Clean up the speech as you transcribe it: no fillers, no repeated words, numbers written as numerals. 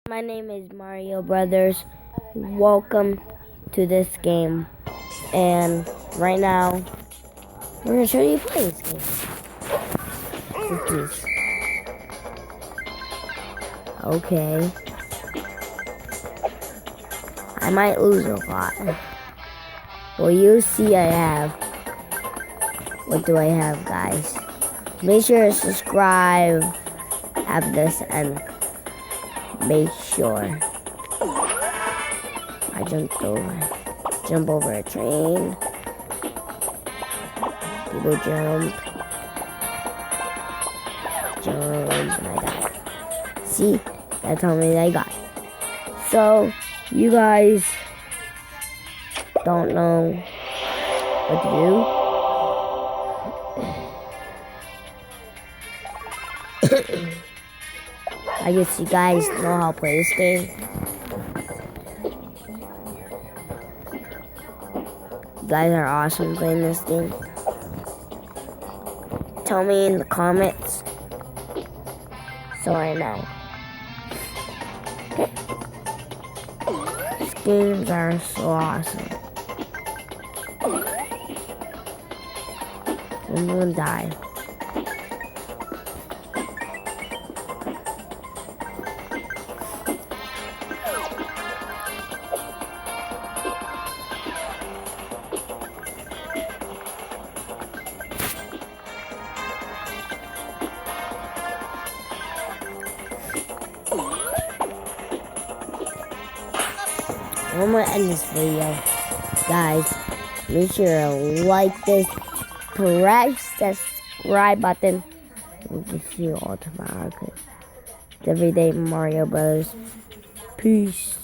My name is Mario Brothers. Welcome to this game. And right now, we're going to show you play this game. Cookies. Okay. I might lose a lot. Well, you see I have. What do I have, guys? Make sure to subscribe. Have this and make sure I jump over a train. People jump, and I die. See, that's how many I got. So you guys don't know what to do. I guess you guys know how to play this game. You guys are awesome playing this game. Tell me in the comments so I know. Okay. These games are so awesome. I'm gonna die. I'm gonna end this video. Guys, make sure to like this, press the subscribe button. We can see you all tomorrow. Everyday Mario Bros. Peace.